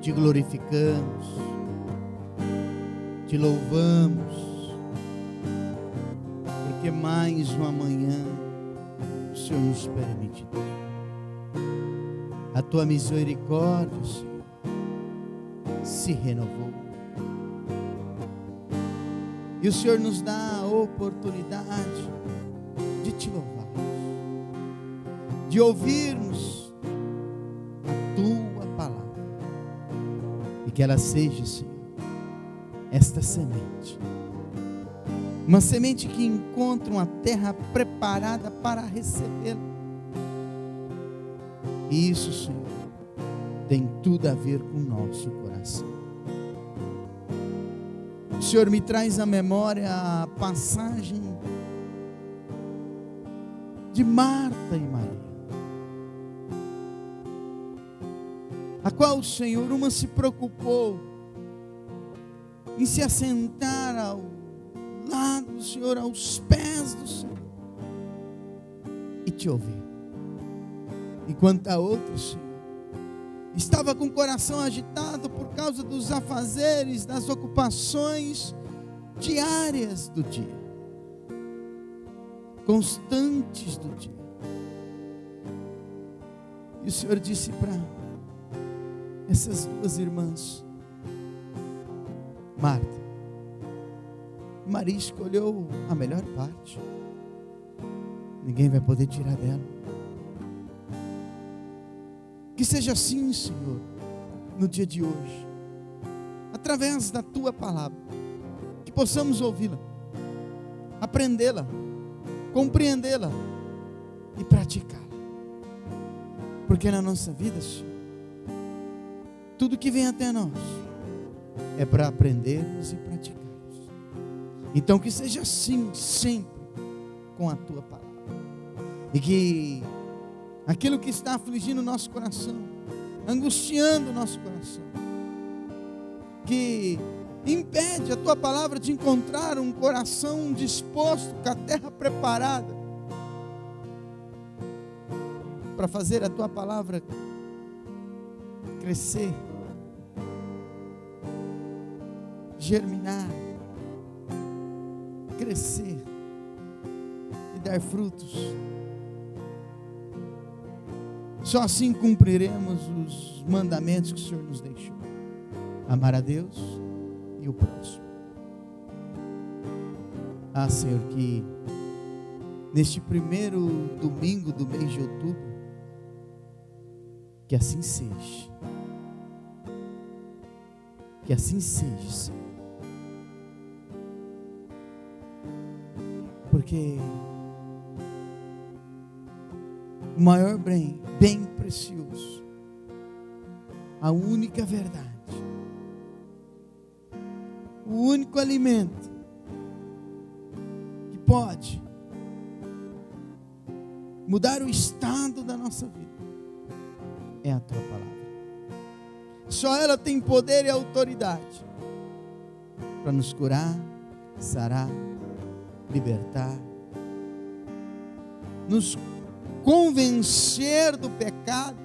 te glorificamos, te louvamos, porque mais uma manhã o Senhor nos permite. A tua misericórdia, Senhor, se renovou. E o Senhor nos dá a oportunidade de te louvar, de ouvirmos a tua palavra, e que ela seja, Senhor, esta semente, uma semente que encontra uma terra preparada para recebê-la. E isso, Senhor, tem tudo a ver com o nosso coração. O Senhor me traz à memória a passagem de Marta e Maria, a qual o Senhor, uma se preocupou em se assentar ao lado do Senhor, aos pés do Senhor, e te ouvir, enquanto a outra, Senhor, estava com o coração agitado por causa dos afazeres, das ocupações diárias do dia, constantes do dia. E o Senhor disse para essas duas irmãs: Marta, Maria escolheu a melhor parte, ninguém vai poder tirar dela. Que seja assim, Senhor, no dia de hoje, através da tua palavra, que possamos ouvi-la, aprendê-la, compreendê-la e praticá-la. Porque na nossa vida, Senhor, tudo que vem até nós é para aprendermos e praticarmos. Então que seja assim sempre com a tua palavra, e que aquilo que está afligindo o nosso coração, angustiando o nosso coração, que impede a tua palavra de encontrar um coração disposto, com a terra preparada para fazer a tua palavra crescer, germinar, crescer e dar frutos. Só assim cumpriremos os mandamentos que o Senhor nos deixou: amar a Deus e o próximo. Ah, Senhor, que neste primeiro domingo do mês de outubro, que assim seja. Que assim seja, Senhor. Porque o maior bem precioso, a única verdade, o único alimento que pode mudar o estado da nossa vida é a tua palavra. Só ela tem poder e autoridade para nos curar, sarar, libertar, nos convencer do pecado,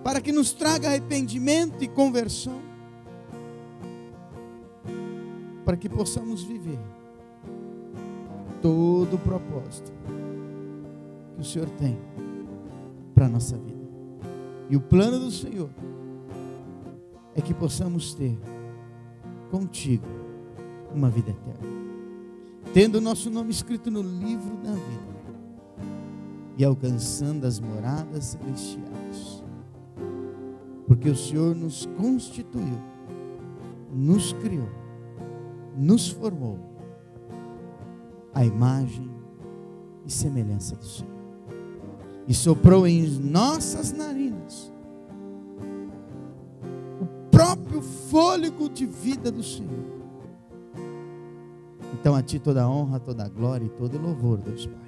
para que nos traga arrependimento e conversão, para que possamos viver todo o propósito que o Senhor tem para a nossa vida. E o plano do Senhor é que possamos ter contigo uma vida eterna, tendo o nosso nome escrito no livro da vida e alcançando as moradas celestiais, porque o Senhor nos constituiu, nos criou, nos formou à imagem e semelhança do Senhor, e soprou em nossas narinas o próprio fôlego de vida do Senhor. Então a Ti toda a honra, toda a glória e todo o louvor, Deus Pai.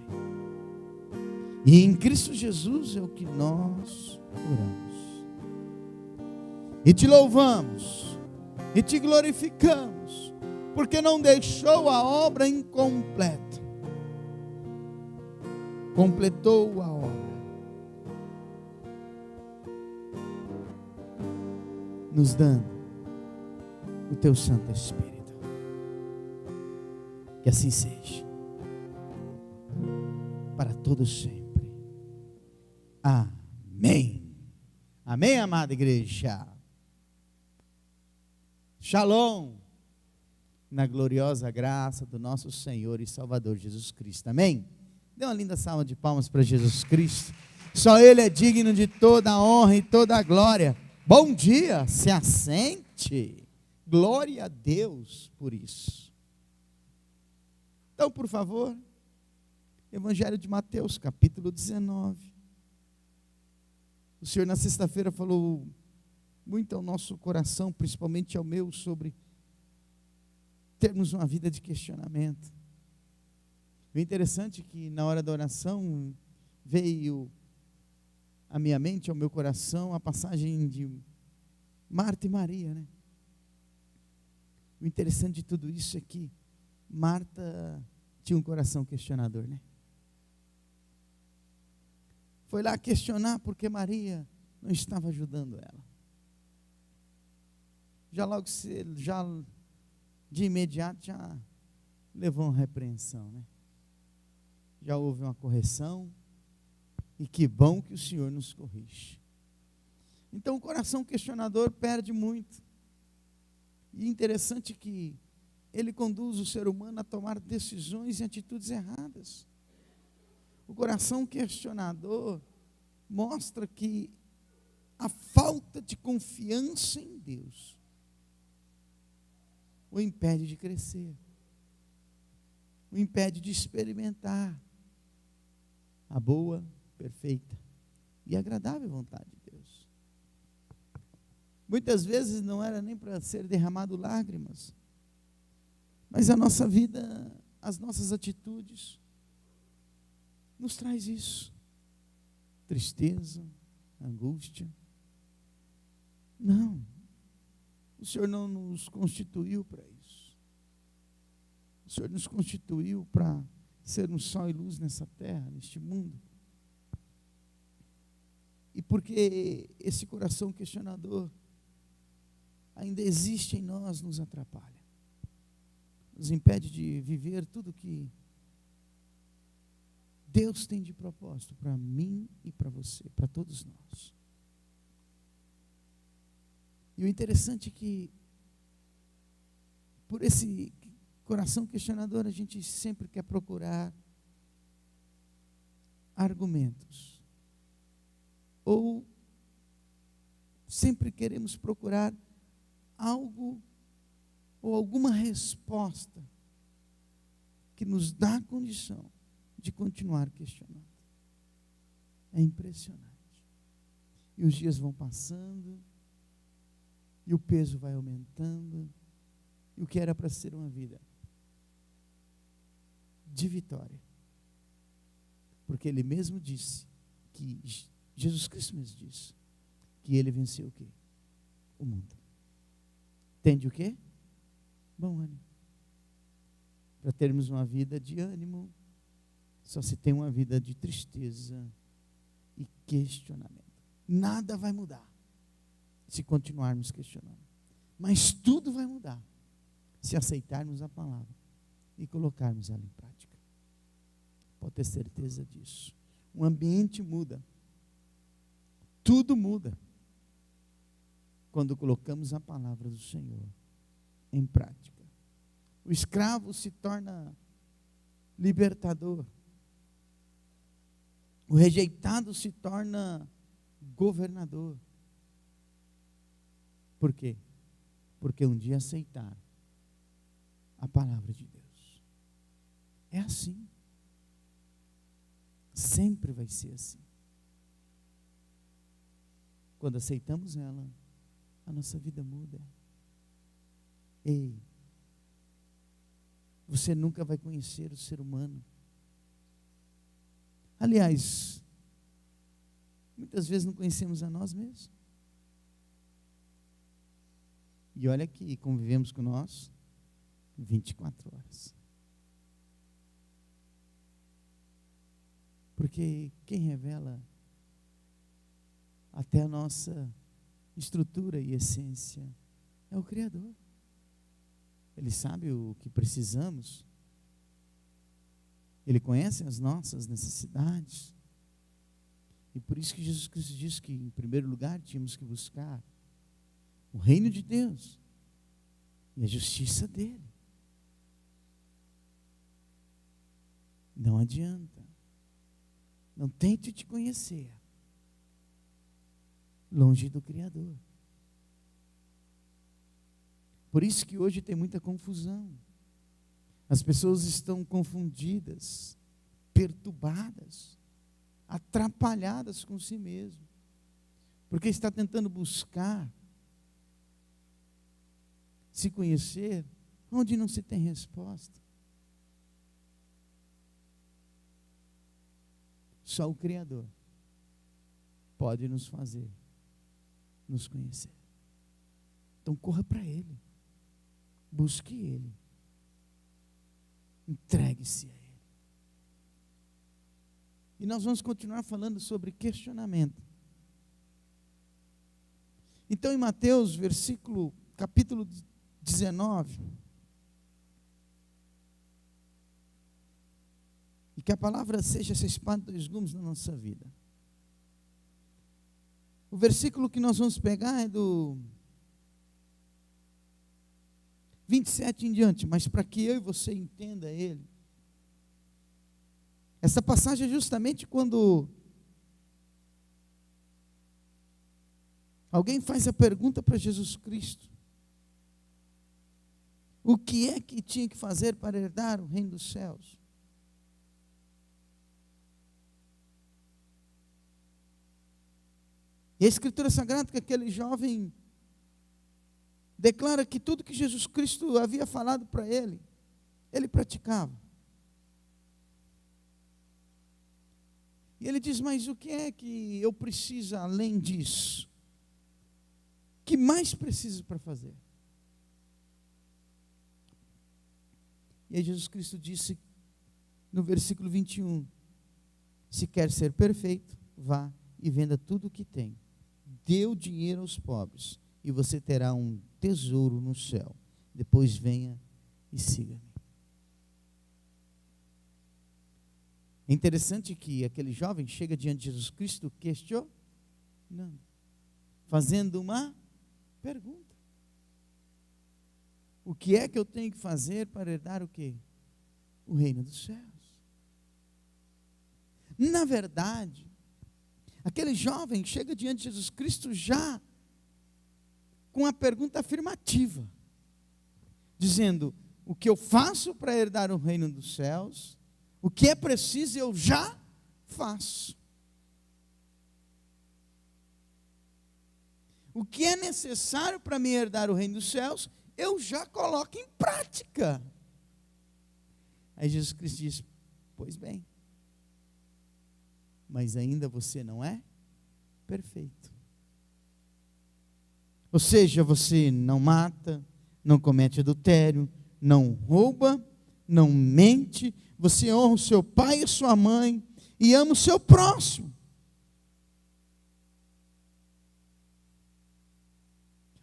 E em Cristo Jesus é o que nós oramos. E Te louvamos, e Te glorificamos, porque não deixou a obra incompleta. Completou a obra. nos dando o teu Santo Espírito. Que assim seja, para todos sempre. Amém. Amém, amada igreja. Shalom, na gloriosa graça do nosso Senhor e Salvador Jesus Cristo. Amém? Dê uma linda salva de palmas para Jesus Cristo. Só Ele é digno de toda a honra e toda a glória. Bom dia, se assente. Glória a Deus por isso. Então, por favor, Evangelho de Mateus, capítulo 19. O Senhor na sexta-feira falou muito ao nosso coração, principalmente ao meu, sobre termos uma vida de questionamento. O interessante é que na hora da oração veio à minha mente, ao meu coração, a passagem de Marta e Maria, né? O interessante de tudo isso é que Marta tinha um coração questionador, né? Foi lá questionar porque Maria não estava ajudando ela. Já de imediato já levou uma repreensão, né? Já houve uma correção, e que bom que o Senhor nos corrige. Então o coração questionador perde muito. E interessante que ele conduz o ser humano a tomar decisões e atitudes erradas. O coração questionador mostra que a falta de confiança em Deus o impede de crescer, o impede de experimentar a boa, perfeita e agradável vontade de Deus. Muitas vezes não era nem para ser derramado lágrimas, mas a nossa vida, as nossas atitudes nos traz isso: tristeza, angústia. Não, o Senhor não nos constituiu para isso. O Senhor nos constituiu para sermos sal e luz nessa terra, neste mundo. E porque esse coração questionador ainda existe em nós, nos atrapalha, nos impede de viver tudo que Deus tem de propósito para mim e para você, para todos nós. E o interessante é que, por esse coração questionador, a gente sempre quer procurar argumentos, ou sempre queremos procurar algo ou alguma resposta que nos dá a condição de continuar questionando. É impressionante. E os dias vão passando, e o peso vai aumentando, e o que era para ser uma vida de vitória, porque Ele mesmo disse, que Jesus Cristo mesmo disse, que Ele venceu o quê? O mundo. Tende o quê? Bom ânimo. Para termos uma vida de ânimo, só se tem uma vida de tristeza e questionamento. Nada vai mudar se continuarmos questionando, mas tudo vai mudar se aceitarmos a palavra e colocarmos ela em prática. Pode ter certeza disso. O ambiente muda, tudo muda quando colocamos a palavra do Senhor em prática. O escravo se torna libertador, o rejeitado se torna governador. Por quê? Porque um dia aceitaram a palavra de Deus. É assim. Sempre vai ser assim. Quando aceitamos ela, a nossa vida muda. Ei, você nunca vai conhecer o ser humano. Aliás, muitas vezes não conhecemos a nós mesmos. E olha que convivemos com nós 24 horas. Porque quem revela até a nossa estrutura e essência é o Criador. Ele sabe o que precisamos. Ele conhece as nossas necessidades. E por isso que Jesus Cristo disse que, em primeiro lugar, tínhamos que buscar o reino de Deus e a justiça dele. Não adianta. Não tente te conhecer longe do Criador. Por isso que hoje tem muita confusão. As pessoas estão confundidas, perturbadas, atrapalhadas com si mesmo, porque está tentando buscar se conhecer onde não se tem resposta. Só o Criador pode nos fazer nos conhecer. Então corra para Ele, busque Ele, entregue-se a Ele. E nós vamos continuar falando sobre questionamento. Então, em Mateus, capítulo 19, e que a palavra seja essa espada de dois gumes na nossa vida. O versículo que nós vamos pegar é do 27 em diante, mas para que eu e você entenda ele. Essa passagem é justamente quando alguém faz a pergunta para Jesus Cristo: o que é que tinha que fazer para herdar o reino dos céus? E a Escritura Sagrada, que aquele jovem declara que tudo que Jesus Cristo havia falado para ele, ele praticava. E ele diz: mas o que é que eu preciso além disso? O que mais preciso para fazer? E aí Jesus Cristo disse no versículo 21, se quer ser perfeito, vá e venda tudo o que tem, dê o dinheiro aos pobres, e você terá um tesouro no céu. Depois venha e siga-me. É interessante que aquele jovem chega diante de Jesus Cristo questionando, fazendo uma pergunta: o que é que eu tenho que fazer para herdar o quê? O reino dos céus. Na verdade, aquele jovem chega diante de Jesus Cristo já com a pergunta afirmativa, dizendo: o que eu faço para herdar o reino dos céus, o que é preciso eu já faço. O que é necessário para me herdar o reino dos céus, eu já coloco em prática. Aí Jesus Cristo diz: pois bem, mas ainda você não é perfeito. Ou seja, você não mata, não comete adultério, não rouba, não mente, você honra o seu pai e a sua mãe e ama o seu próximo.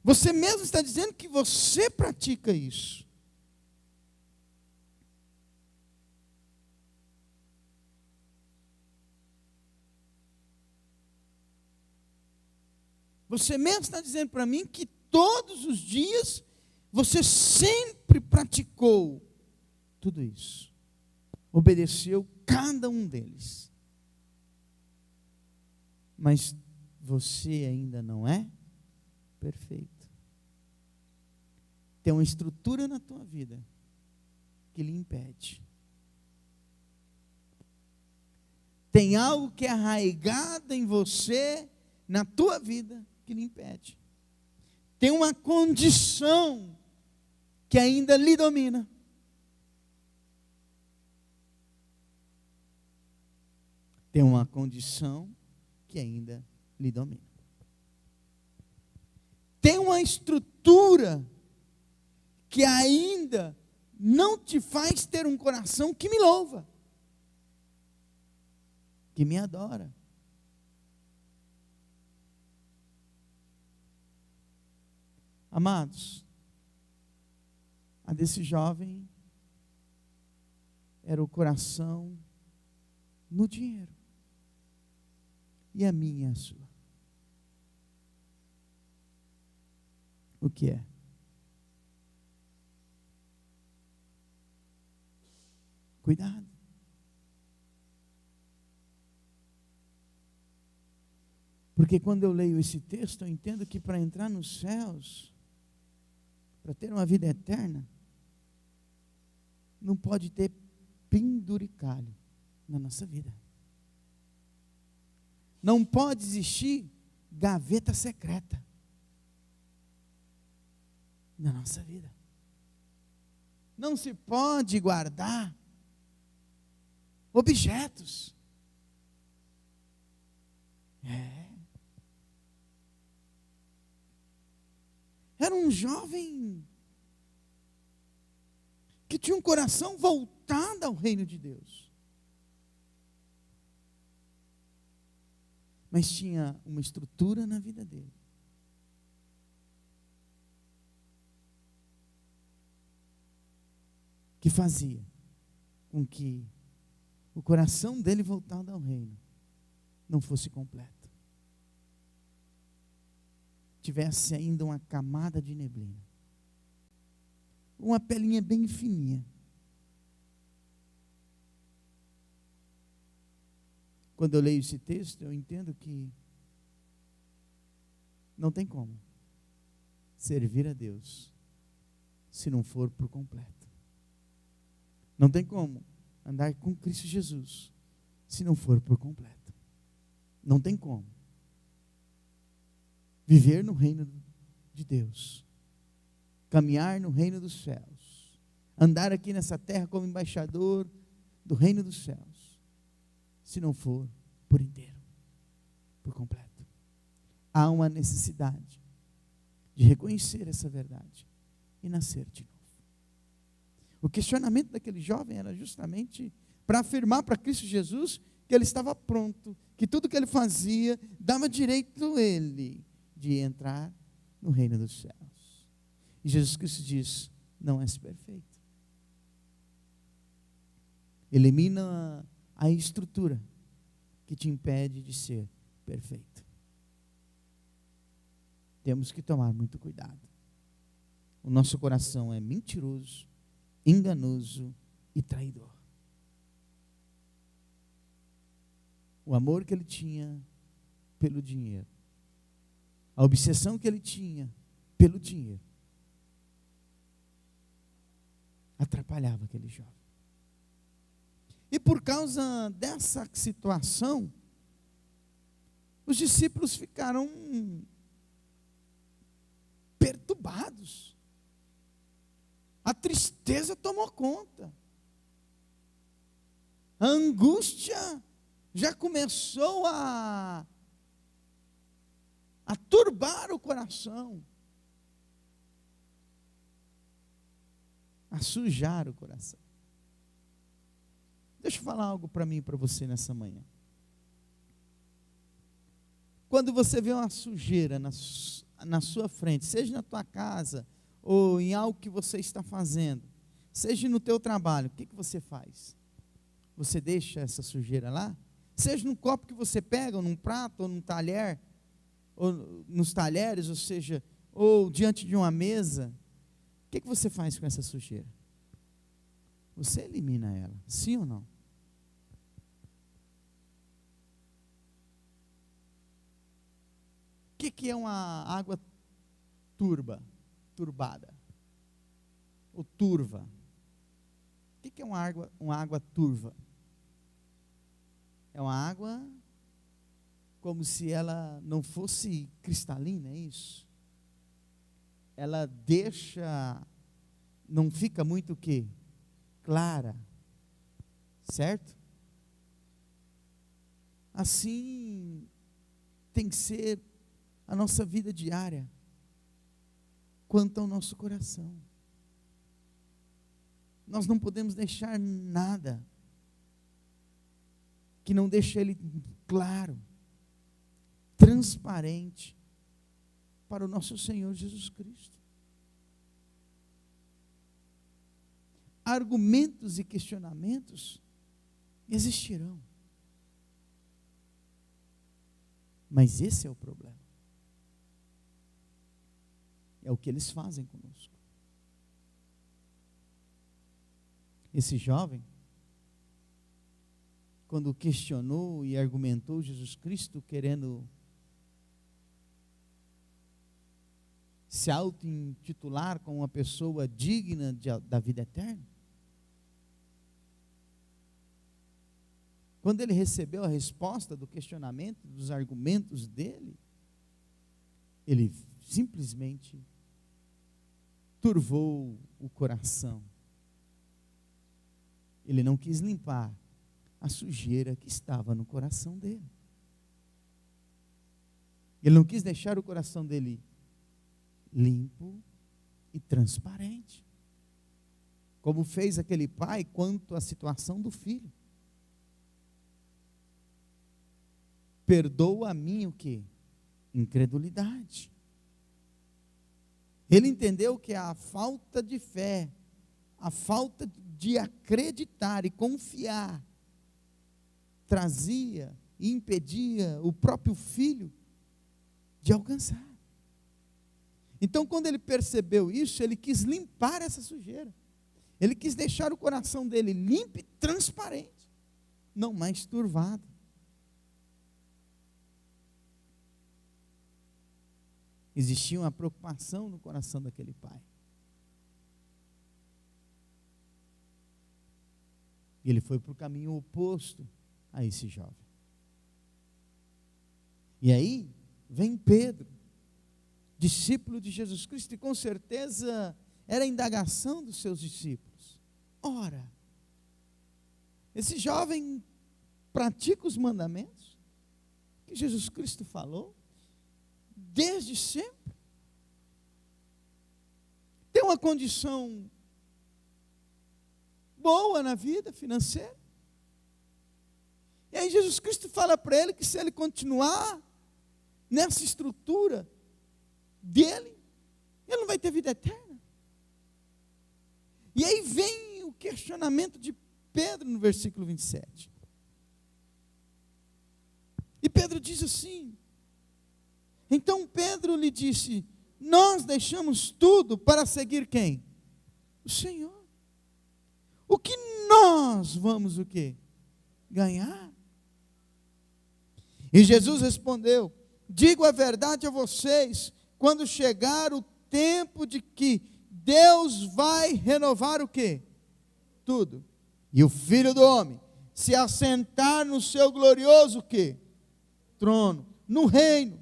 Você mesmo está dizendo que você pratica isso. Você mesmo está dizendo para mim que todos os dias você sempre praticou tudo isso. Obedeceu cada um deles. Mas você ainda não é perfeito. Tem uma estrutura na tua vida que lhe impede. Tem algo que é arraigado em você, na tua vida, que lhe impede. Tem uma condição que ainda lhe domina. Tem uma condição que ainda lhe domina. Tem uma estrutura que ainda não te faz ter um coração que me louva, que me adora. Amados, a desse jovem era o coração no dinheiro. E a minha e a sua? O que é? Cuidado. Porque quando eu leio esse texto, eu entendo que para entrar nos céus, para ter uma vida eterna, não pode ter penduricalho na nossa vida. Não pode existir gaveta secreta na nossa vida. Não se pode guardar objetos. Era um jovem que tinha um coração voltado ao reino de Deus. Mas tinha uma estrutura na vida dele. Que fazia com que o coração dele voltado ao reino não fosse completo. Tivesse ainda uma camada de neblina. Uma pelinha bem fininha. Quando eu leio esse texto, eu entendo que não tem como servir a Deus se não for por completo. Não tem como andar com Cristo Jesus se não for por completo. Não tem como viver no reino de Deus, caminhar no reino dos céus, andar aqui nessa terra como embaixador do reino dos céus, se não for por inteiro, por completo. Há uma necessidade de reconhecer essa verdade e nascer de novo. O questionamento daquele jovem era justamente para afirmar para Cristo Jesus que ele estava pronto, que tudo que ele fazia dava direito a ele de entrar no reino dos céus. E Jesus Cristo diz: não és perfeito. Elimina a estrutura que te impede de ser perfeito. Temos que tomar muito cuidado. O nosso coração é mentiroso, enganoso e traidor. O amor que ele tinha pelo dinheiro, a obsessão que ele tinha pelo dinheiro, atrapalhava aquele jovem. E por causa dessa situação, os discípulos ficaram perturbados. A tristeza tomou conta. A angústia já começou a turbar o coração, a sujar o coração. Deixa eu falar algo para mim e para você nessa manhã. Quando você vê uma sujeira na sua frente, seja na tua casa, ou em algo que você está fazendo, seja no teu trabalho, o que você faz? Você deixa essa sujeira lá? Seja num copo que você pega, ou num prato, ou num talher, ou nos talheres, ou seja, ou diante de uma mesa, o que você faz com essa sujeira? Você elimina ela, sim ou não? O que é uma água turbada? Ou turva? O que é uma água turva? É uma água como se ela não fosse cristalina, é isso? Ela não fica muito o quê? Clara, certo? Assim tem que ser a nossa vida diária, quanto ao nosso coração. Nós não podemos deixar nada que não deixe ele claro, transparente para o nosso Senhor Jesus Cristo. argumentos e questionamentos existirão. Mas esse é o problema. É o que eles fazem conosco. Esse jovem, quando questionou e argumentou Jesus Cristo, querendo se auto-intitular como uma pessoa digna da vida eterna, quando ele recebeu a resposta do questionamento, dos argumentos dele, ele simplesmente turvou o coração. Ele não quis limpar a sujeira que estava no coração dele. Ele não quis deixar o coração dele limpo e transparente, como fez aquele pai quanto à situação do filho. Perdoa a mim o quê? Incredulidade. Ele entendeu que a falta de fé, a falta de acreditar e confiar, trazia e impedia o próprio filho de alcançar. Então, quando ele percebeu isso, ele quis limpar essa sujeira. Ele quis deixar o coração dele limpo e transparente, não mais turvado. Existia uma preocupação no coração daquele pai. E ele foi para o caminho oposto a esse jovem. E aí vem Pedro, discípulo de Jesus Cristo, e com certeza era a indagação dos seus discípulos. Ora, esse jovem pratica os mandamentos que Jesus Cristo falou desde sempre? Tem uma condição boa na vida financeira? E aí Jesus Cristo fala para ele que se ele continuar nessa estrutura dele, ele não vai ter vida eterna. E aí vem o questionamento de Pedro no versículo 27. E Pedro diz assim: então Pedro lhe disse: nós deixamos tudo para seguir quem? O Senhor. O que nós vamos o quê? Ganhar? E Jesus respondeu: digo a verdade a vocês, quando chegar o tempo de que Deus vai renovar o quê? Tudo. E o Filho do Homem se assentar no seu glorioso o quê? Trono, no reino.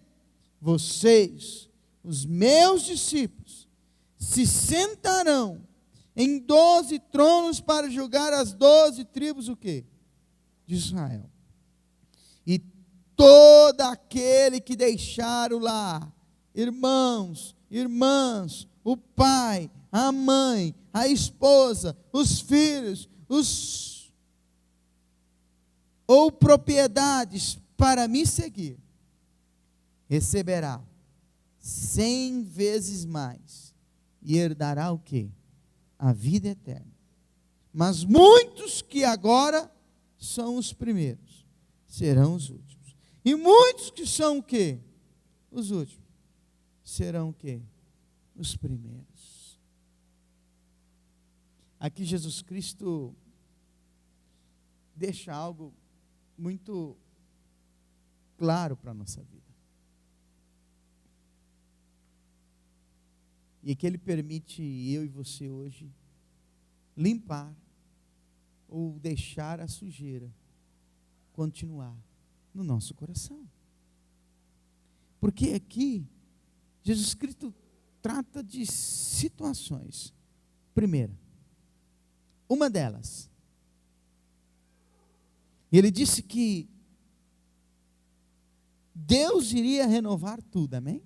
Vocês, os meus discípulos, se sentarão em 12 tronos para julgar as 12 tribos o quê? De Israel. E todo aquele que deixar o lar, irmãos, irmãs, o pai, a mãe, a esposa, os filhos, ou propriedades para me seguir, receberá 100 vezes mais e herdará o quê? A vida eterna. Mas muitos que agora são os primeiros, serão os últimos. E muitos que são o quê? Os últimos, serão o quê? Os primeiros. Aqui Jesus Cristo deixa algo muito claro para a nossa vida. E que Ele permite eu e você hoje limpar ou deixar a sujeira continuar no nosso coração. Porque aqui Jesus Cristo trata de situações. Primeira, uma delas, Ele disse que Deus iria renovar tudo, amém?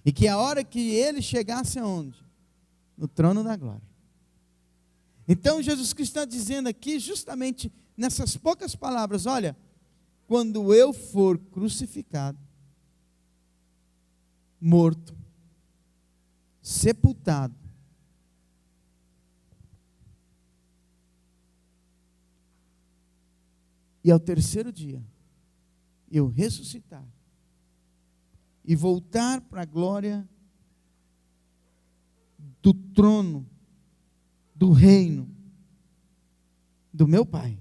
E que a hora que Ele chegasse aonde? No trono da glória. Então Jesus Cristo está dizendo aqui, justamente nessas poucas palavras: olha, quando eu for crucificado, morto, sepultado, e ao terceiro dia eu ressuscitar e voltar para a glória do trono, do reino do meu Pai,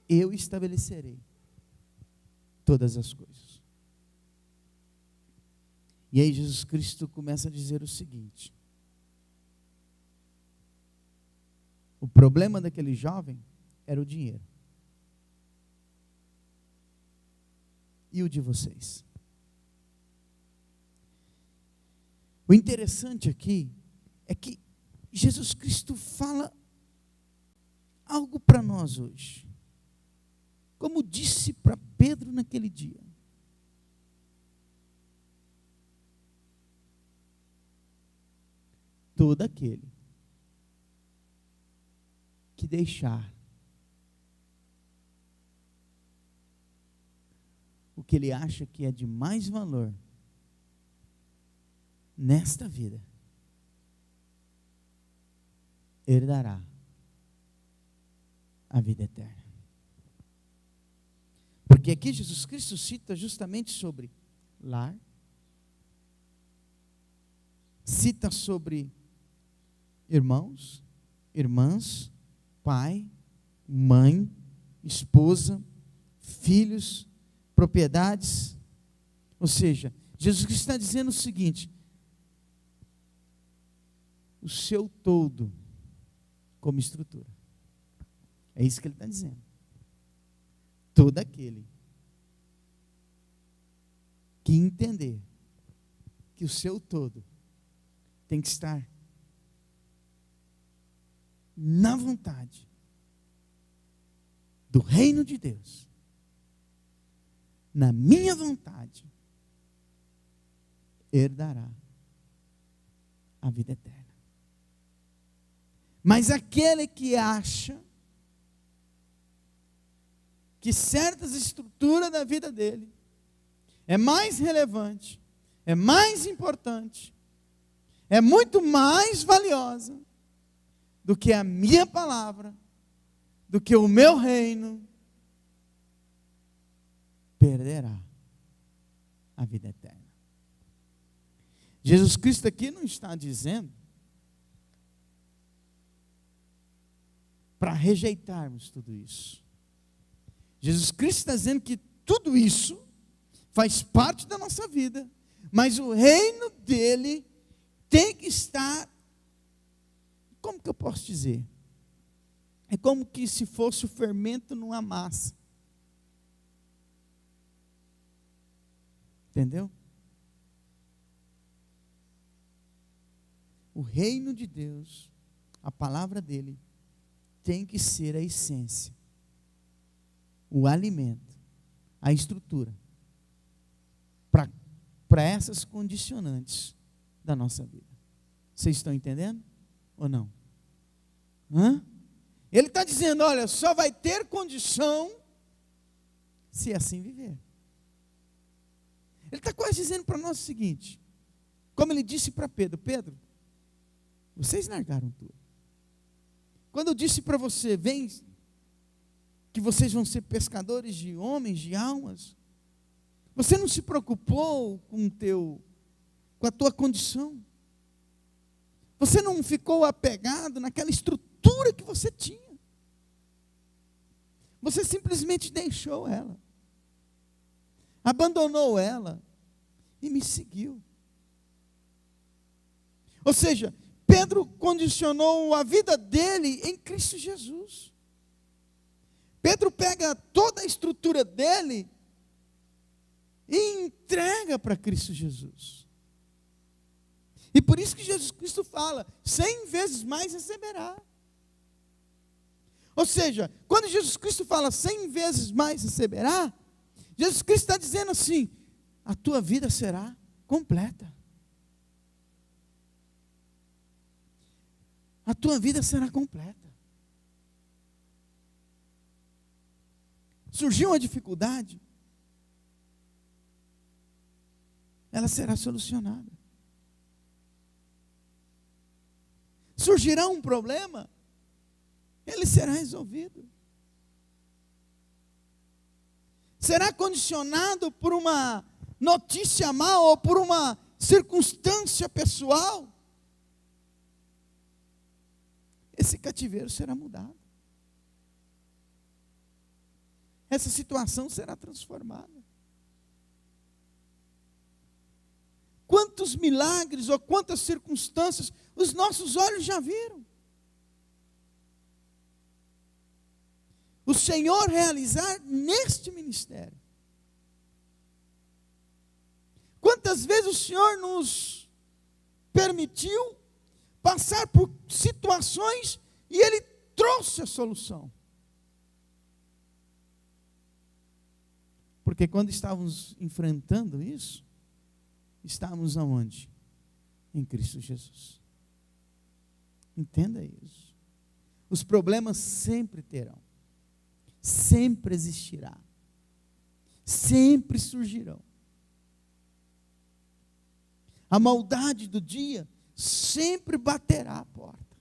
eu estabelecerei todas as coisas. E aí Jesus Cristo começa a dizer o seguinte: o problema daquele jovem era o dinheiro. E o de vocês? O interessante aqui é que Jesus Cristo fala algo para nós hoje. Como disse para Pedro naquele dia. Todo aquele que deixar o que ele acha que é de mais valor nesta vida, herdará a vida eterna. Porque aqui Jesus Cristo cita justamente sobre lar, cita sobre irmãos, irmãs, pai, mãe, esposa, filhos, propriedades. Ou seja, Jesus Cristo está dizendo o seguinte: o seu todo como estrutura. É isso que ele está dizendo. Todo aquele que entender que o seu todo tem que estar na vontade do reino de Deus, na minha vontade, herdará a vida eterna. Mas aquele que acha que certas estruturas da vida dele é mais relevante, é mais importante, é muito mais valiosa do que a minha palavra, do que o meu reino, perderá a vida eterna. Jesus Cristo aqui não está dizendo para rejeitarmos tudo isso. Jesus Cristo está dizendo que tudo isso faz parte da nossa vida, mas o reino dele tem que estar, como que eu posso dizer? É como que se fosse o fermento numa massa. Entendeu? O reino de Deus, a palavra dele, tem que ser a essência, o alimento, a estrutura, para essas condicionantes da nossa vida. Vocês estão entendendo? Ou não? Ele está dizendo, olha, só vai ter condição se assim viver. Ele está quase dizendo para nós o seguinte, como ele disse para Pedro: Pedro, vocês largaram tudo. Quando eu disse para você, vem, que vocês vão ser pescadores de homens, de almas, você não se preocupou com a tua condição. Você não ficou apegado naquela estrutura que você tinha. Você simplesmente deixou ela, abandonou ela e me seguiu. Ou seja, Pedro condicionou a vida dele em Cristo Jesus. Pedro pega toda a estrutura dele e entrega para Cristo Jesus. E por isso que Jesus Cristo fala, 100 vezes mais receberá. Ou seja, quando Jesus Cristo fala 100 vezes mais receberá, Jesus Cristo está dizendo assim, a tua vida será completa. A tua vida será completa. Surgiu uma dificuldade, ela será solucionada. Surgirá um problema, ele será resolvido. Será condicionado por uma notícia má ou por uma circunstância pessoal? Esse cativeiro será mudado. Essa situação será transformada. Quantos milagres ou quantas circunstâncias os nossos olhos já viram. O Senhor realizar neste ministério. Quantas vezes o Senhor nos permitiu passar por situações e Ele trouxe a solução. Porque quando estávamos enfrentando isso, estávamos aonde? Em Cristo Jesus. Entenda isso. Os problemas sempre terão. Sempre existirá. Sempre surgirão. A maldade do dia sempre baterá a porta.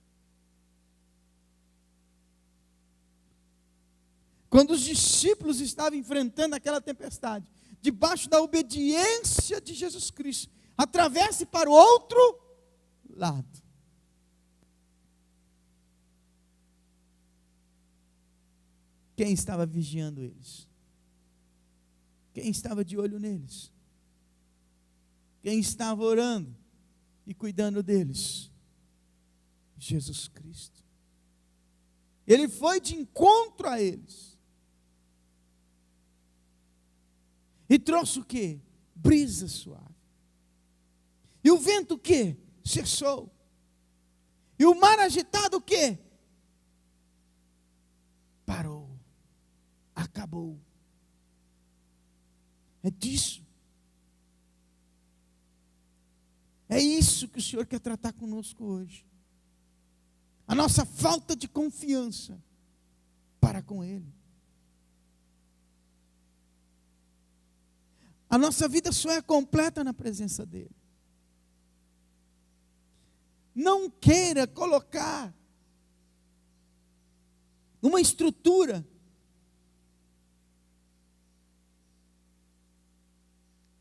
Quando os discípulos estavam enfrentando aquela tempestade, debaixo da obediência de Jesus Cristo, atravesse para o outro lado. Quem estava vigiando eles? Quem estava de olho neles? Quem estava orando e cuidando deles? Jesus Cristo. Ele foi de encontro a eles. E trouxe o quê? Brisa suave. E o vento o quê? Cessou. E o mar agitado o quê? Parou. Acabou. É disso. É isso que o Senhor quer tratar conosco hoje. A nossa falta de confiança para com Ele. A nossa vida só é completa na presença dEle. Não queira colocar uma estrutura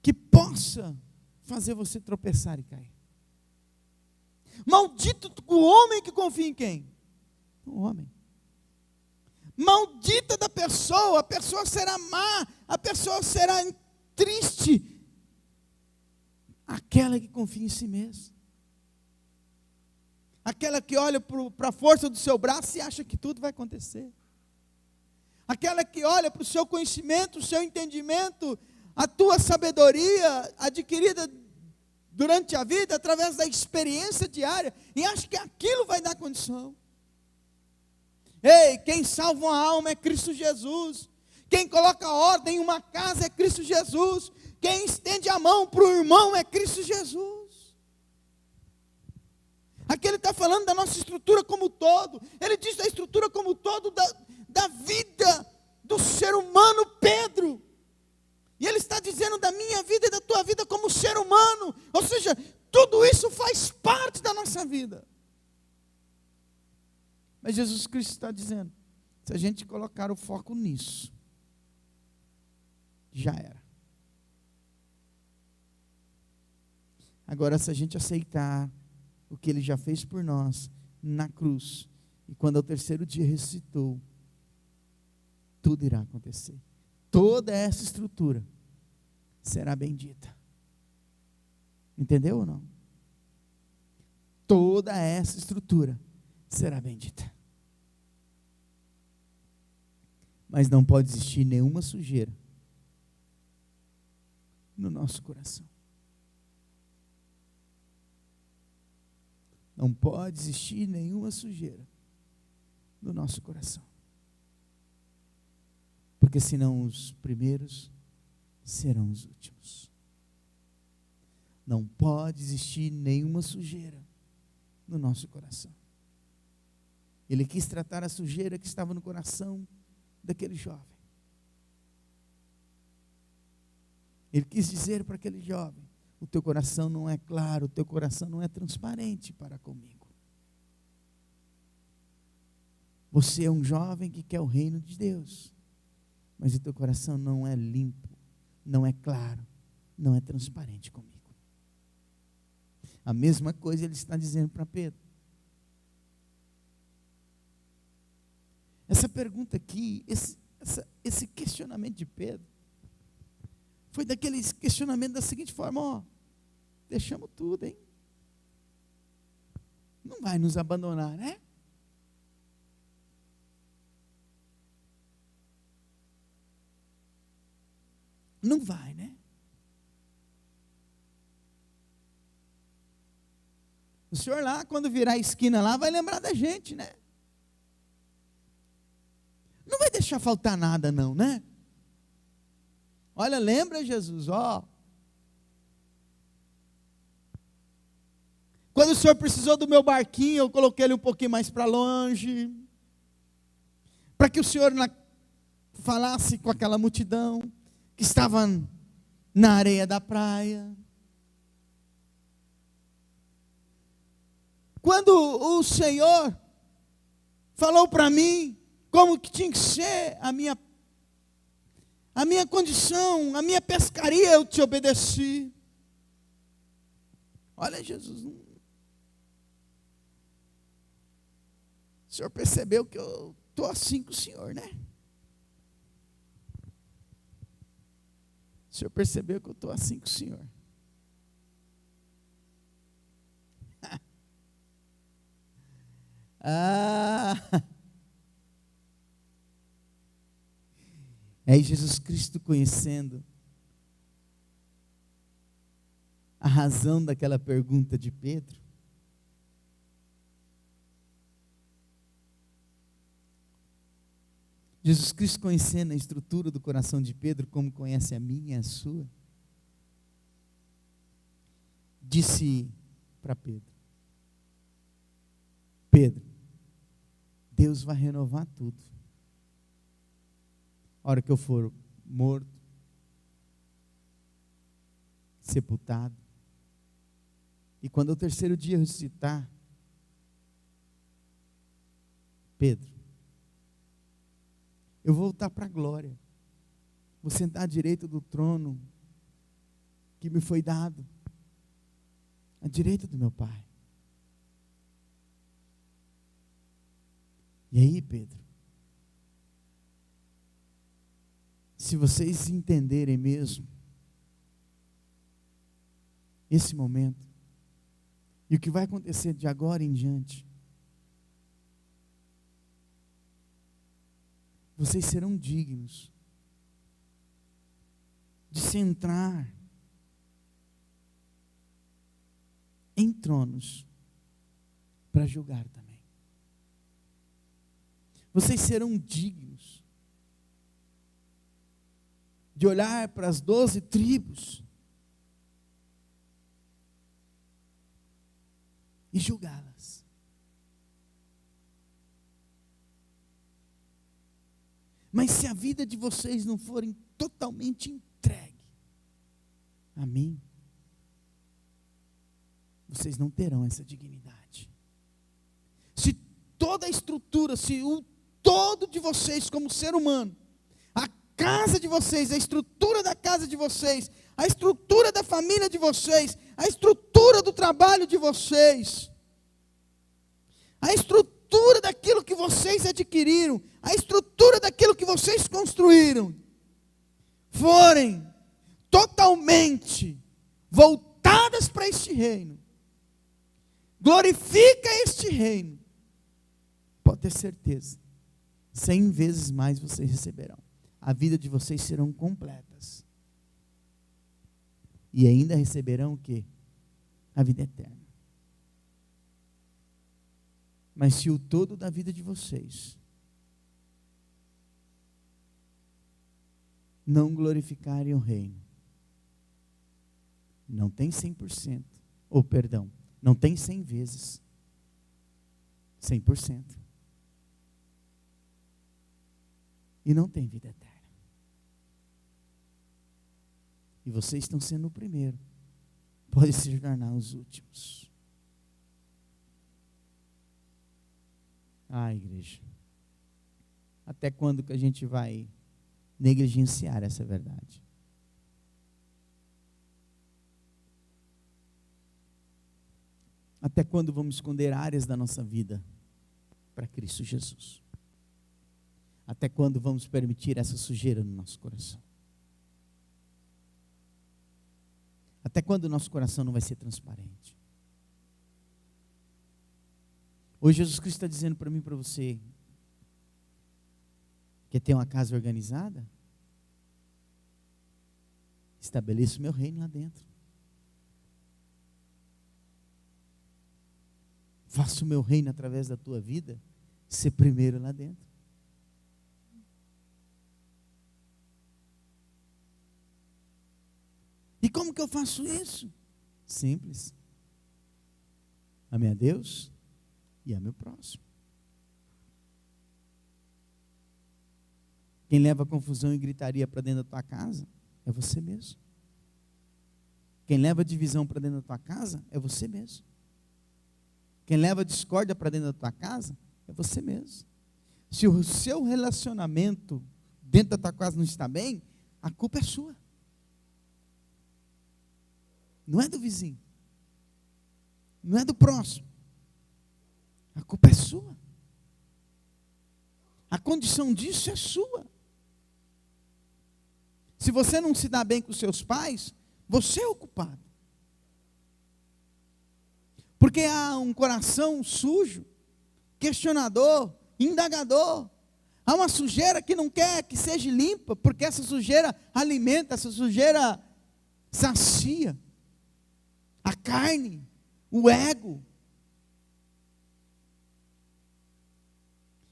que possa fazer você tropeçar e cair. Maldito o homem que confia em quem? O homem. Maldita da pessoa, a pessoa será má, a pessoa será triste. Aquela que confia em si mesma. Aquela que olha para a força do seu braço e acha que tudo vai acontecer. Aquela que olha para o seu conhecimento, o seu entendimento, a tua sabedoria adquirida durante a vida, através da experiência diária, e acha que aquilo vai dar condição. Ei, quem salva uma alma é Cristo Jesus. Quem coloca ordem em uma casa é Cristo Jesus. Quem estende a mão para o irmão é Cristo Jesus. Aqui ele está falando da nossa estrutura como todo. Ele diz da estrutura como todo da vida do ser humano, Pedro. E ele está dizendo da minha vida e da tua vida como ser humano. Ou seja, tudo isso faz parte da nossa vida. Mas Jesus Cristo está dizendo, se a gente colocar o foco nisso, já era. Agora, se a gente aceitar o que Ele já fez por nós na cruz, e quando ao terceiro dia ressuscitou, tudo irá acontecer. Toda essa estrutura será bendita. Entendeu ou não? Toda essa estrutura será bendita. Mas não pode existir nenhuma sujeira no nosso coração. Não pode existir nenhuma sujeira no nosso coração. Porque senão os primeiros serão os últimos. Não pode existir nenhuma sujeira no nosso coração. Ele quis tratar a sujeira que estava no coração daquele jovem. Ele quis dizer para aquele jovem, o teu coração não é claro, o teu coração não é transparente para comigo. Você é um jovem que quer o reino de Deus, mas o teu coração não é limpo, não é claro, não é transparente comigo. A mesma coisa ele está dizendo para Pedro. Essa pergunta aqui, esse questionamento de Pedro, foi daqueles questionamentos da seguinte forma: ó, deixamos tudo, hein? Não vai nos abandonar, né? Não vai, né? O senhor lá, quando virar a esquina lá, vai lembrar da gente, né? Não vai deixar faltar nada não, né? Olha, lembra, Jesus, ó. Quando o senhor precisou do meu barquinho, eu coloquei ele um pouquinho mais para longe, para que o senhor falasse com aquela multidão que estava na areia da praia. Quando o Senhor falou para mim como que tinha que ser a minha condição, a minha pescaria, eu te obedeci. Olha, Jesus, o senhor percebeu que eu estou assim com o senhor, né? O senhor percebeu que eu estou assim com o senhor. Aí Jesus Cristo, conhecendo a razão daquela pergunta de Pedro, Jesus Cristo, conhecendo a estrutura do coração de Pedro, como conhece a minha e a sua, disse para Pedro: Pedro, Deus vai renovar tudo. A hora que eu for morto, sepultado, e quando o terceiro dia ressuscitar, Pedro, eu vou voltar para a glória, vou sentar à direita do trono que me foi dado, à direita do meu Pai. E aí, Pedro, se vocês entenderem mesmo esse momento e o que vai acontecer de agora em diante, vocês serão dignos de se entrar em tronos para julgar também. Vocês serão dignos de olhar para as 12 tribos e julgá-las. Mas se a vida de vocês não forem totalmente entregue a mim, vocês não terão essa dignidade. Se toda a estrutura, se o todo de vocês como ser humano, a casa de vocês, a estrutura da casa de vocês, a estrutura da família de vocês, a estrutura do trabalho de vocês, a estrutura daquilo que vocês adquiriram, a estrutura daquilo que vocês construíram, forem totalmente voltadas para este reino, glorifica este reino, pode ter certeza, 100 vezes mais vocês receberão. A vida de vocês serão completas. E ainda receberão o quê? A vida eterna. Mas se o todo da vida de vocês não glorificarem o reino, não tem 100%, ou perdão, não tem 100 vezes, 100%. E não tem vida eterna. E vocês estão sendo o primeiro, pode se tornar os últimos. Ah, igreja, Até quando que a gente vai negligenciar essa verdade? Até quando vamos esconder áreas da nossa vida para Cristo Jesus? Até quando vamos permitir essa sujeira no nosso coração? Até quando o nosso coração não vai ser transparente? Hoje Jesus Cristo está dizendo para mim e para você: quer ter uma casa organizada? Estabeleça o meu reino lá dentro. Faça o meu reino através da tua vida ser primeiro lá dentro. E como que eu faço isso? Simples. Ame a Deus e ame o próximo. Quem leva confusão e gritaria para dentro da tua casa é você mesmo. Quem leva divisão para dentro da tua casa é você mesmo. Quem leva discórdia para dentro da tua casa é você mesmo. Se o seu relacionamento dentro da tua casa não está bem, a culpa é sua. Não é do vizinho. Não é do próximo. A culpa é sua. A condição disso é sua. Se você não se dá bem com os seus pais, você é o culpado. Porque há um coração sujo, questionador, indagador. Há uma sujeira que não quer que seja limpa, porque essa sujeira alimenta, essa sujeira sacia a carne, o ego.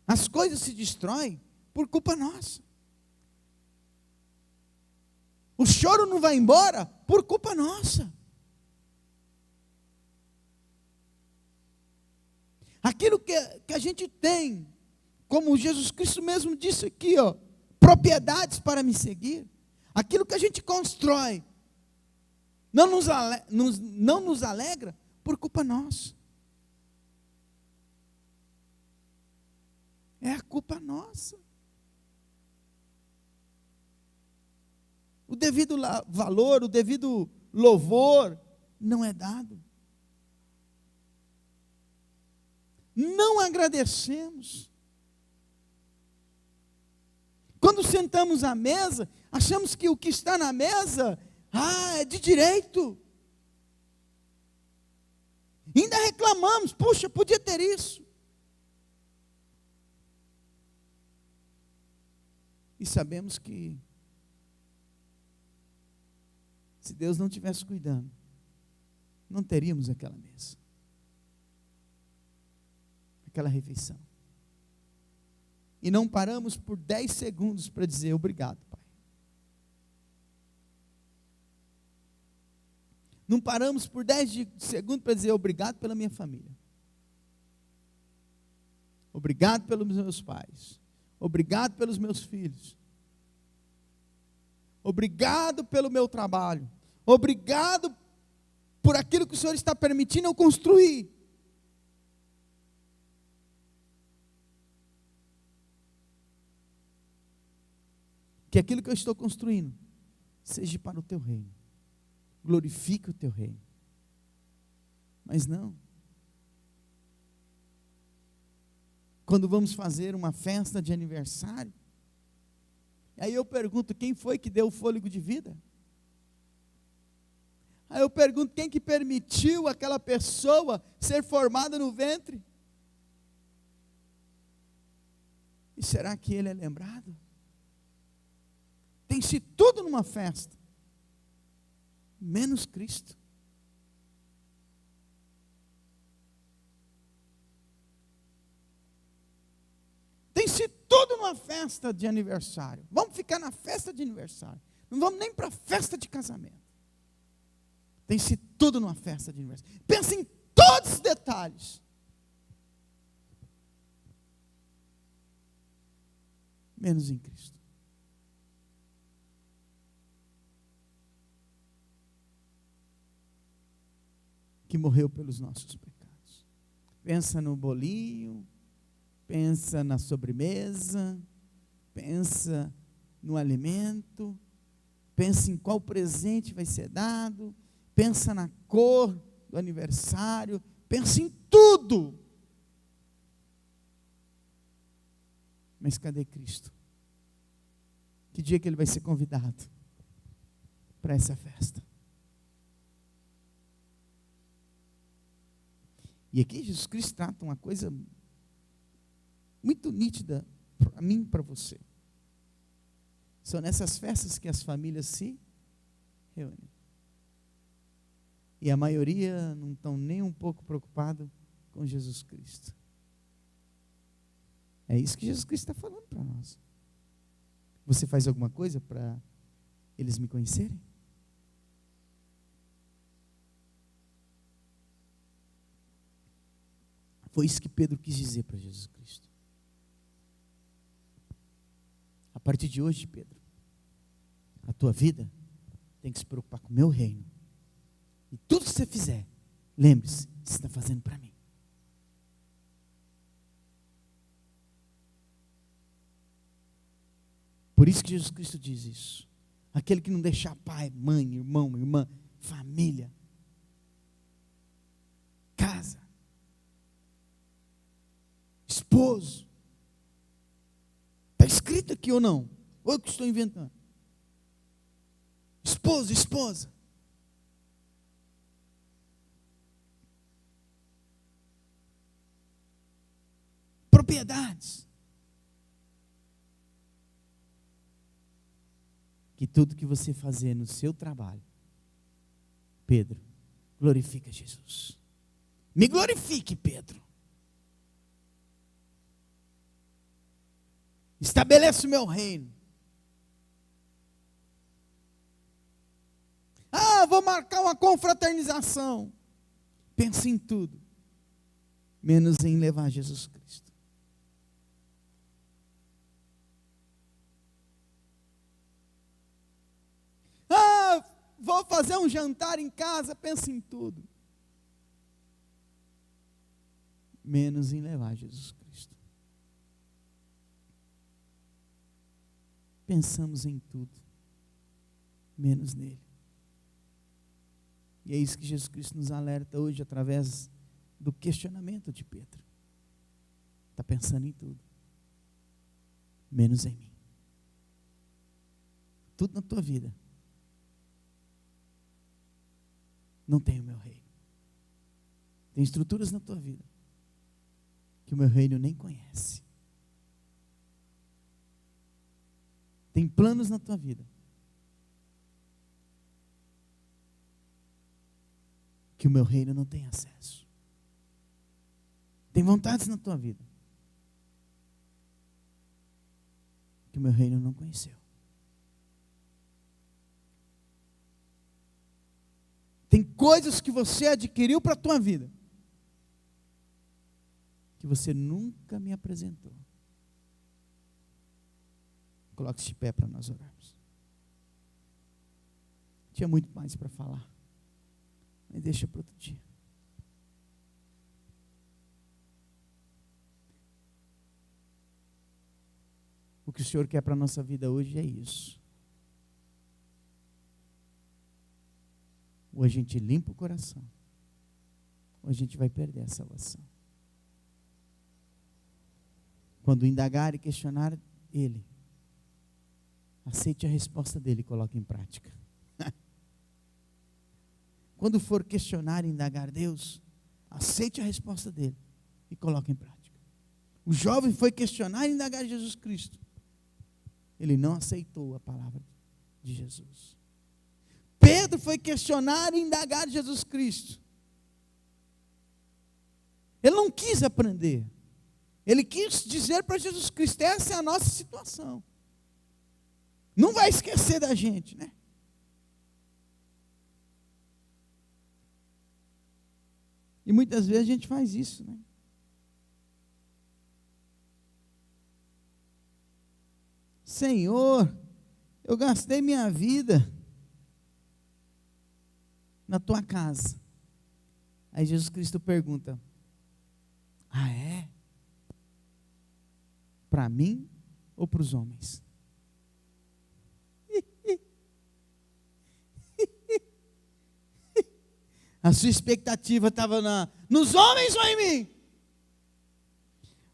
As coisas se destroem por culpa nossa. O choro não vai embora por culpa nossa. Aquilo que a gente tem, como Jesus Cristo mesmo disse aqui, propriedades para me seguir. Aquilo que a gente constrói, não nos alegra por culpa nossa. É a culpa nossa. O devido valor, o devido louvor não é dado. Não agradecemos. Quando sentamos à mesa, achamos que o que está na mesa, é de direito. Ainda reclamamos, puxa, podia ter isso. E sabemos que, se Deus não estivesse cuidando, não teríamos aquela mesa, aquela refeição. E não paramos por 10 segundos para dizer obrigado, Pai. Não paramos por 10 segundos para dizer obrigado pela minha família. Obrigado pelos meus pais. Obrigado pelos meus filhos. Obrigado pelo meu trabalho. Obrigado por aquilo que o Senhor está permitindo eu construir. Que aquilo que eu estou construindo seja para o teu reino. Glorifique o teu reino. Mas não. Quando vamos fazer uma festa de aniversário, aí eu pergunto, quem foi que deu o fôlego de vida? Aí eu pergunto, quem que permitiu aquela pessoa ser formada no ventre? E será que ele é lembrado? Tem-se tudo numa festa, menos Cristo. Tem-se tudo numa festa de aniversário. Vamos ficar na festa de aniversário. Não vamos nem para a festa de casamento. Tem-se tudo numa festa de aniversário. Pensa em todos os detalhes. Menos em Cristo. Que morreu pelos nossos pecados. Pensa no bolinho, pensa na sobremesa, pensa no alimento, pensa em qual presente vai ser dado, pensa na cor do aniversário, pensa em tudo. Mas cadê Cristo? Que dia que ele vai ser convidado para essa festa? E aqui Jesus Cristo trata uma coisa muito nítida para mim e para você. São nessas festas que as famílias se reúnem. E a maioria não estão nem um pouco preocupado com Jesus Cristo. É isso que Jesus Cristo está falando para nós. Você faz alguma coisa para eles me conhecerem? Foi isso que Pedro quis dizer para Jesus Cristo. A partir de hoje, Pedro, a tua vida tem que se preocupar com o meu reino. E tudo que você fizer, lembre-se, você está fazendo para mim. Por isso que Jesus Cristo diz isso. Aquele que não deixar pai, mãe, irmão, irmã, família, casa, esposo. Está escrito aqui ou não? Ou eu que estou inventando? Esposo, esposa. Propriedades. Que tudo que você fazer no seu trabalho, Pedro, glorifica Jesus. Me glorifique, Pedro. Estabelece o meu reino. Vou marcar uma confraternização. Pensa em tudo, menos em levar Jesus Cristo. Vou fazer um jantar em casa. Pensa em tudo, menos em levar Jesus Cristo. Pensamos em tudo, menos nele. E é isso que Jesus Cristo nos alerta hoje, através do questionamento de Pedro. Está pensando em tudo, menos em mim. Tudo na tua vida não tem o meu reino. Tem estruturas na tua vida que o meu reino nem conhece. Tem planos na tua vida que o meu reino não tem acesso. Tem vontades na tua vida que o meu reino não conheceu. Tem coisas que você adquiriu para a tua vida que você nunca me apresentou. Coloque-se de pé para nós orarmos. Tinha muito mais para falar, mas deixa para outro dia. O que o Senhor quer para a nossa vida hoje é isso. Ou a gente limpa o coração, ou a gente vai perder a salvação. Quando indagar e questionar Ele, aceite a resposta dele e coloque em prática. Quando for questionar e indagar Deus, aceite a resposta dele e coloque em prática. O jovem foi questionar e indagar Jesus Cristo. Ele não aceitou a palavra de Jesus. Pedro foi questionar e indagar Jesus Cristo. Ele não quis aprender. Ele quis dizer para Jesus Cristo: essa é a nossa situação. Não vai esquecer da gente, né? E muitas vezes a gente faz isso, né? Senhor, eu gastei minha vida na tua casa. Aí Jesus Cristo pergunta: ah, é? Para mim ou para os homens? A sua expectativa estava nos homens ou em mim?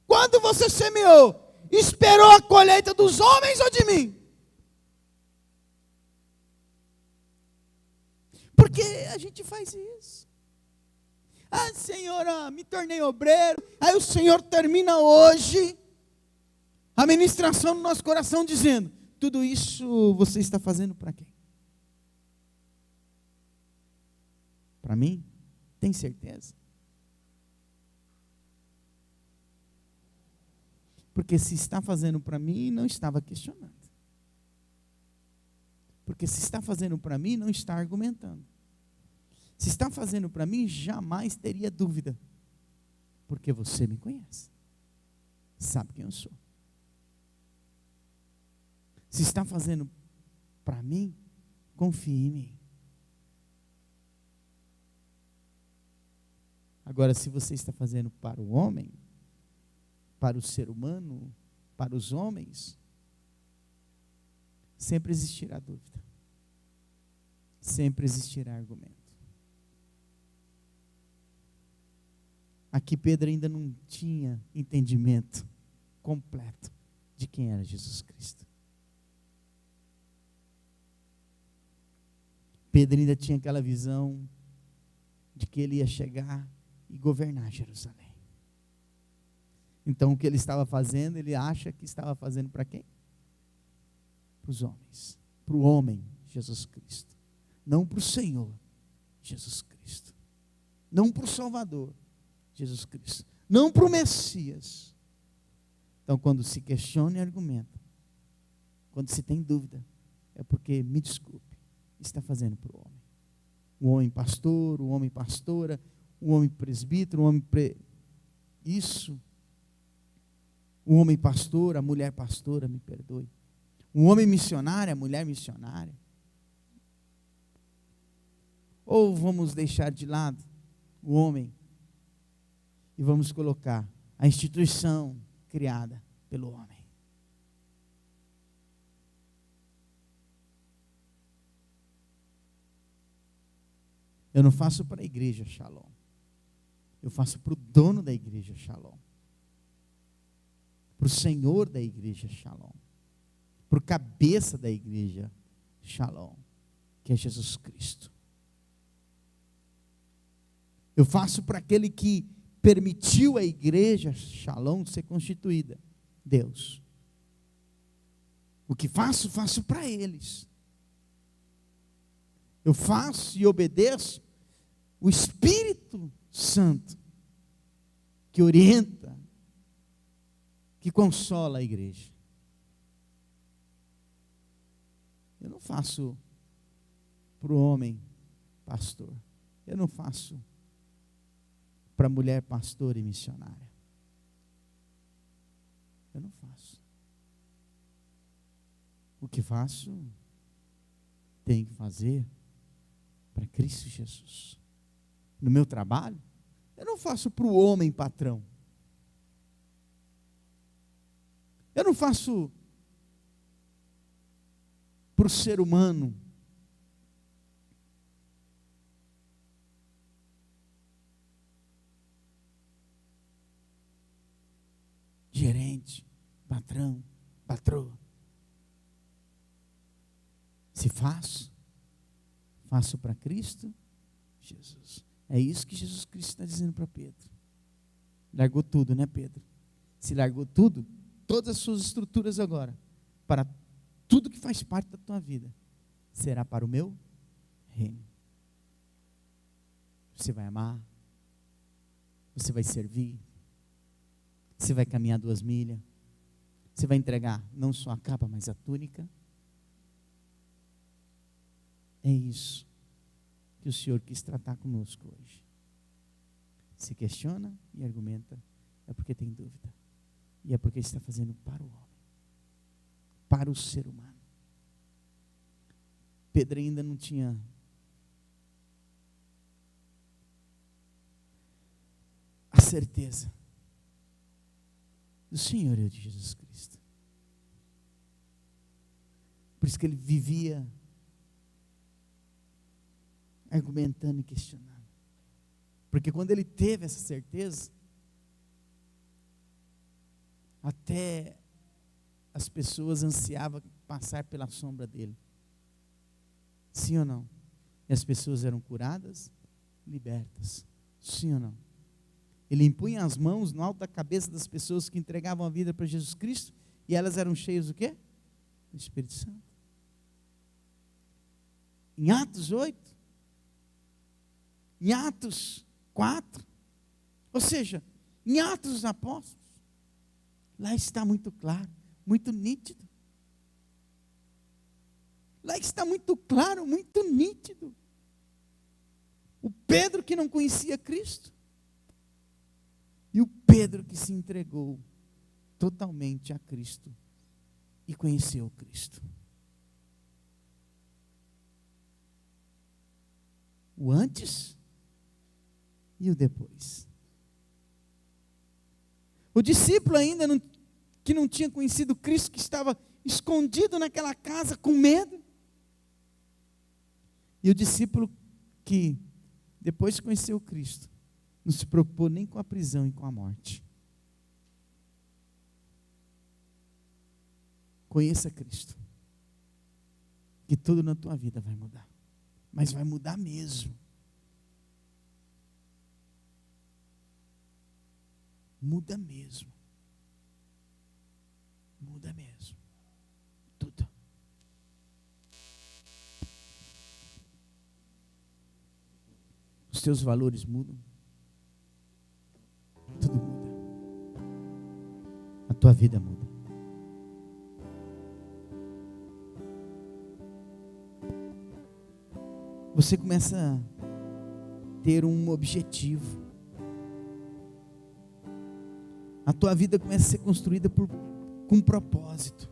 Quando você semeou, esperou a colheita dos homens ou de mim? Porque a gente faz isso. Ah, Senhor, me tornei obreiro. Aí o Senhor termina hoje a ministração no nosso coração dizendo: tudo isso você está fazendo para quem? Para mim? Tem certeza? Porque se está fazendo para mim, não estava questionando. Porque se está fazendo para mim, não está argumentando. Se está fazendo para mim, jamais teria dúvida. Porque você me conhece. Sabe quem eu sou. Se está fazendo para mim, confie em mim. Agora, se você está fazendo para o homem, para o ser humano, para os homens, sempre existirá dúvida. Sempre existirá argumento. Aqui Pedro ainda não tinha entendimento completo de quem era Jesus Cristo. Pedro ainda tinha aquela visão de que ele ia chegar e governar Jerusalém. Então o que ele estava fazendo, ele acha que estava fazendo para quem? Para os homens. Para o homem, Jesus Cristo. Não para o Senhor, Jesus Cristo. Não para o Salvador, Jesus Cristo. Não para o Messias. Então quando se questiona e argumenta, quando se tem dúvida, é porque, me desculpe, está fazendo para o homem. O homem pastor, o homem pastora, o homem presbítero, o homem isso. O homem pastor, a mulher pastora, me perdoe. O homem missionário, a mulher missionária. Ou vamos deixar de lado o homem e vamos colocar a instituição criada pelo homem. Eu não faço para a igreja Shalom. Eu faço para o dono da igreja Shalom. Para o Senhor da igreja Shalom. Para o cabeça da igreja Shalom, que é Jesus Cristo. Eu faço para aquele que permitiu a igreja Shalom ser constituída, Deus. O que faço, faço para eles. Eu faço e obedeço o Espírito Santo, que orienta, que consola a igreja. Eu não faço para o homem pastor. Eu não faço para a mulher pastora e missionária. Eu não faço. O que faço, tenho que fazer para Cristo Jesus. No meu trabalho, eu não faço para o homem patrão. Eu não faço para o ser humano. Gerente, patrão, patroa. Se faço para Cristo Jesus. É isso que Jesus Cristo está dizendo para Pedro. Largou tudo, né, Pedro? Se largou tudo, todas as suas estruturas agora, para tudo que faz parte da tua vida, será para o meu reino. Você vai amar, você vai servir, você vai caminhar 2 milhas, você vai entregar não só a capa, mas a túnica. É isso que o Senhor quis tratar conosco hoje. Se questiona e argumenta, é porque tem dúvida. E é porque está fazendo para o homem, para o ser humano. Pedro ainda não tinha a certeza do Senhor e de Jesus Cristo. Por isso que ele vivia argumentando e questionando. Porque quando ele teve essa certeza, até as pessoas ansiavam passar pela sombra dele. Sim ou não? E as pessoas eram curadas, libertas. Sim ou não? Ele impunha as mãos no alto da cabeça das pessoas que entregavam a vida para Jesus Cristo, e elas eram cheias do quê? Do Espírito Santo. Em Atos 8, em Atos 4, ou seja, em Atos dos Apóstolos, lá está muito claro, muito nítido. Lá está muito claro, muito nítido. O Pedro que não conhecia Cristo, e o Pedro que se entregou totalmente a Cristo e conheceu Cristo. O antes e o depois. O discípulo ainda que não tinha conhecido Cristo, que estava escondido naquela casa com medo. E o discípulo que depois de conhecer o Cristo, não se preocupou nem com a prisão e com a morte. Conheça Cristo, que tudo na tua vida vai mudar, mas vai mudar mesmo. Muda mesmo. Muda mesmo. Tudo. Os teus valores mudam. Tudo muda. A tua vida muda. Você começa a ter um objetivo. A tua vida começa a ser construída com um propósito.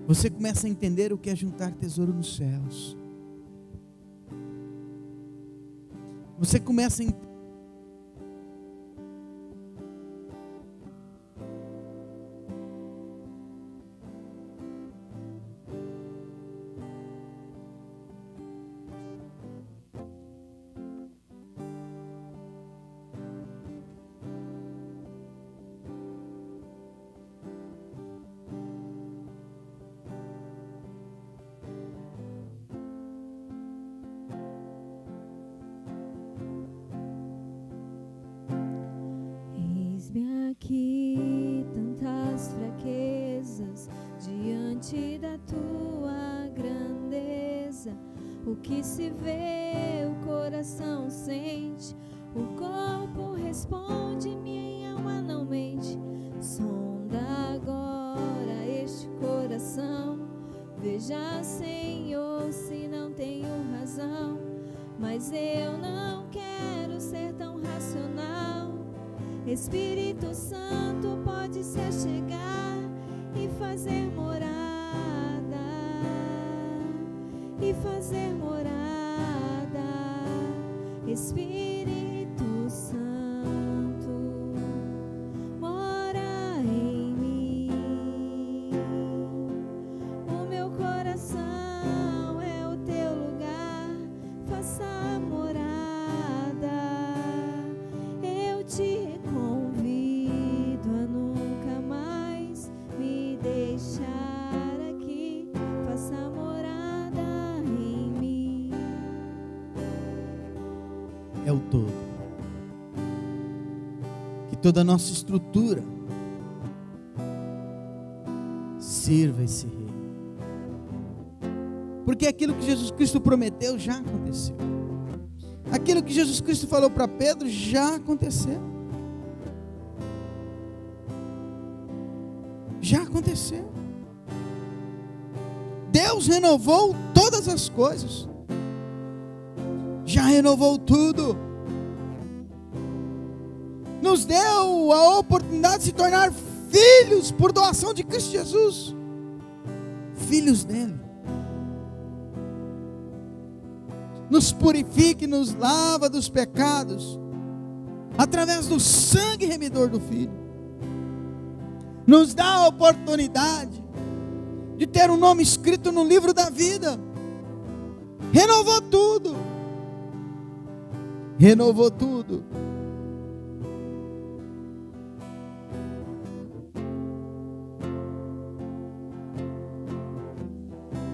Você começa a entender o que é juntar tesouro nos céus. Você começa a entender aqui tantas fraquezas diante da tua grandeza. O que se vê, o coração sente, o corpo responde, minha alma não mente. Sonda agora este coração, veja, Senhor, se não tenho razão, mas eu não quero ser tão racional. Espírito Santo, pode se achegar e fazer morada, e fazer morada. Espírito Santo, mora em mim. O meu coração é o teu lugar, faça morada. Eu te convido a nunca mais me deixar aqui, faça morada em mim. é o todo. Que toda a nossa estrutura sirva esse rei. Porque aquilo que Jesus Cristo prometeu já aconteceu. Aquilo que Jesus Cristo falou para Pedro já aconteceu. Já aconteceu. Deus renovou todas as coisas. Já renovou tudo. Nos deu a oportunidade de se tornar filhos por doação de Cristo Jesus. Filhos dele. Nos purifica e nos lava dos pecados através do sangue remidor do Filho. nos dá a oportunidade de ter um nome escrito no livro da vida. Renovou tudo. Renovou tudo.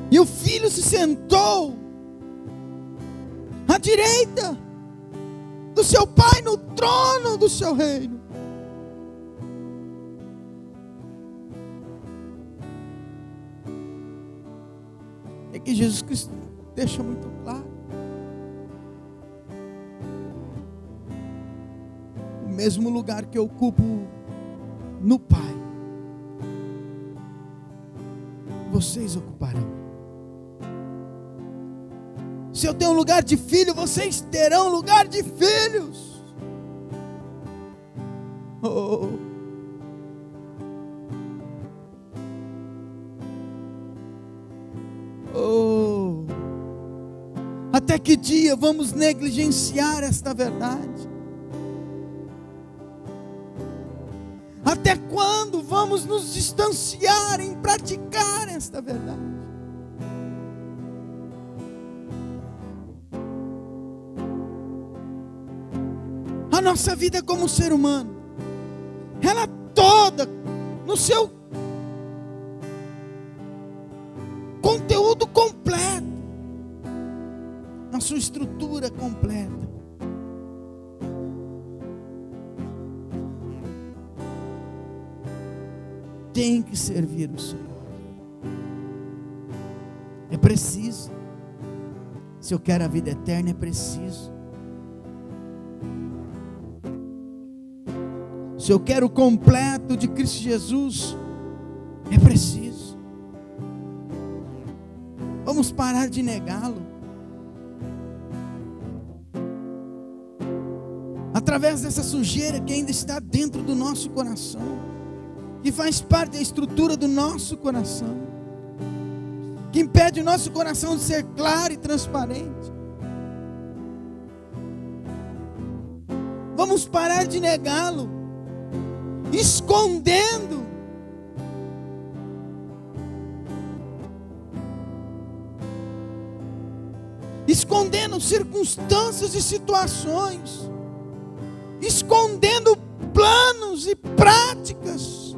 E o filho se sentou à direita do seu pai no trono do seu reino. É que Jesus Cristo deixa muito claro. O mesmo lugar que eu ocupo no Pai, vocês ocuparão. Se eu tenho um lugar de filho, vocês terão lugar de filhos. Oh. Oh. Até que dia vamos negligenciar esta verdade? Até quando vamos nos distanciar em praticar esta verdade? A nossa vida como ser humano, ela toda, no seu conteúdo completo, na sua estrutura completa, tem que servir o Senhor. É preciso. Se eu quero a vida eterna, é preciso. Se eu quero o completo de Cristo Jesus, é preciso. Vamos parar de negá-lo. Através dessa sujeira que ainda está dentro do nosso coração, que faz parte da estrutura do nosso coração, que impede o nosso coração de ser claro e transparente. Vamos parar de negá-lo, escondendo circunstâncias e situações, escondendo planos e práticas,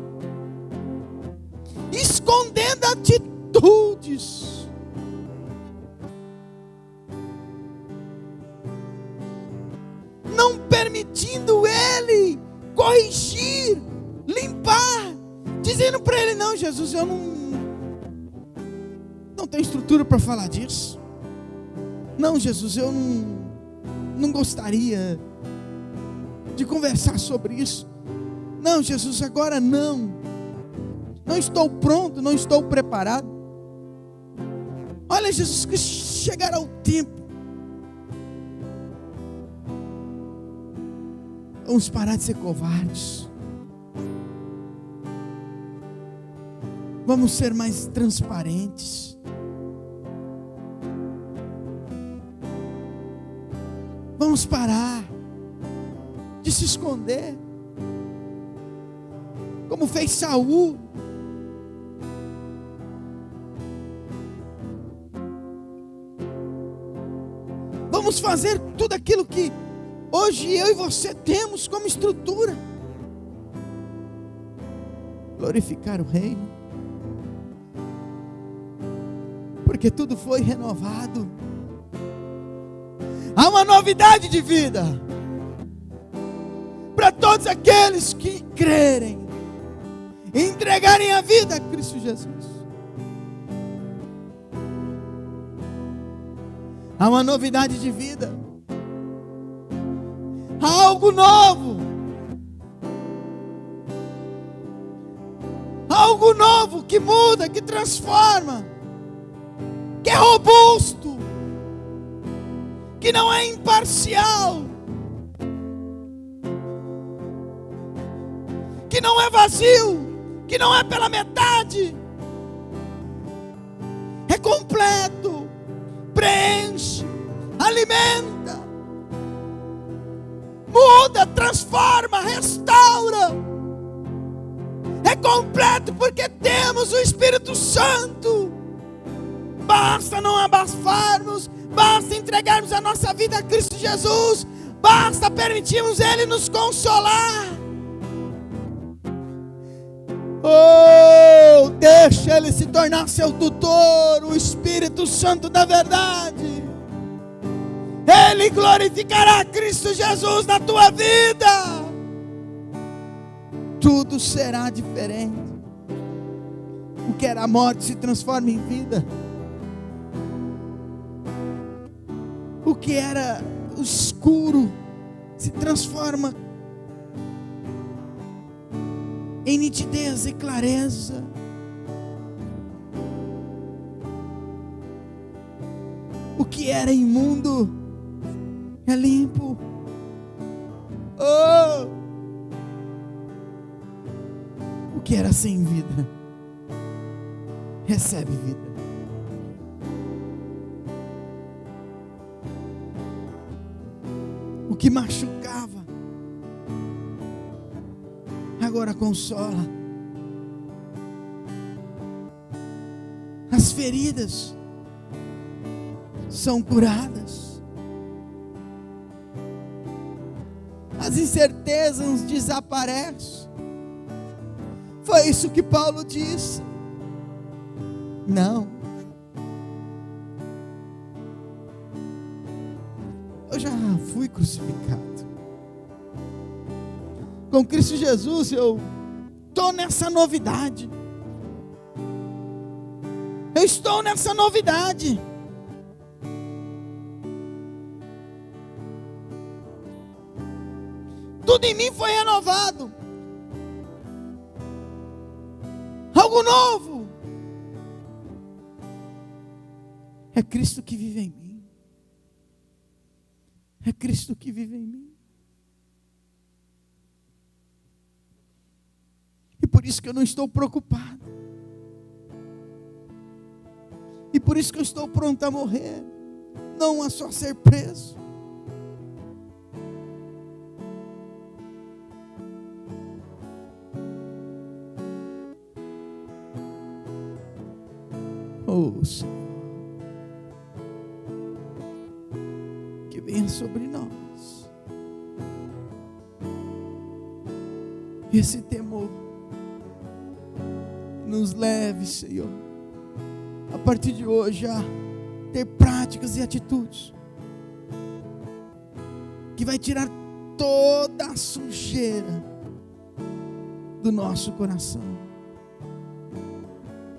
escondendo atitudes. Não permitindo Ele corrigir, limpar, dizendo para Ele: não, Jesus, eu não tenho estrutura para falar disso. Não, Jesus, eu não gostaria de conversar sobre isso. Não, Jesus, agora não estou pronto, não estou preparado. Olha, Jesus, que chegará o tempo. Vamos parar de ser covardes. Vamos ser mais transparentes. Vamos parar de se esconder, como fez Saul. Vamos fazer tudo aquilo que hoje eu e você temos como estrutura. Glorificar o reino. Porque tudo foi renovado. Há uma novidade de vida para todos aqueles que crerem e entregarem a vida a Cristo Jesus. Há uma novidade de vida. Há algo novo. Há algo novo que muda, que transforma, que é robusto, que não é imparcial, que não é vazio, que não é pela metade, é completo, preenche, alimenta, muda, transforma, restaura, é é completo porque temos o Espírito Santo. Basta não abastarmos, basta entregarmos a nossa vida a Cristo Jesus, basta permitirmos Ele nos consolar. Oh, deixa Ele se tornar seu tutor, o Espírito Santo da verdade. Ele glorificará Cristo Jesus na tua vida. Tudo será diferente. O que era morte se transforma em vida. O que era escuro se transforma em nitidez e clareza. O que era imundo é limpo. Oh! O que era sem vida recebe vida. O que machucava agora consola. As feridas são curadas. As incertezas desaparecem. Foi isso que Paulo disse. Não. Eu já fui crucificado. Com Cristo Jesus eu estou nessa novidade. Eu estou nessa novidade. Tudo em mim foi renovado. Algo novo. É Cristo que vive em mim. É Cristo que vive em mim. E por isso que eu não estou preocupado. E por isso que eu estou pronto a morrer. Não a só ser preso. Oh Senhor, que venha sobre nós esse temor, nos leve, Senhor, a partir de hoje a ter práticas e atitudes que vai tirar toda a sujeira do nosso coração,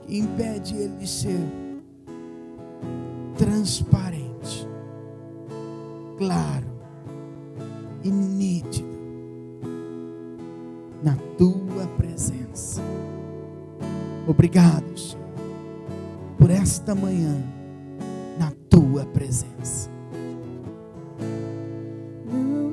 que impede ele de ser transparente, claro e nítido na tua presença. Obrigado, Senhor, por esta manhã na tua presença.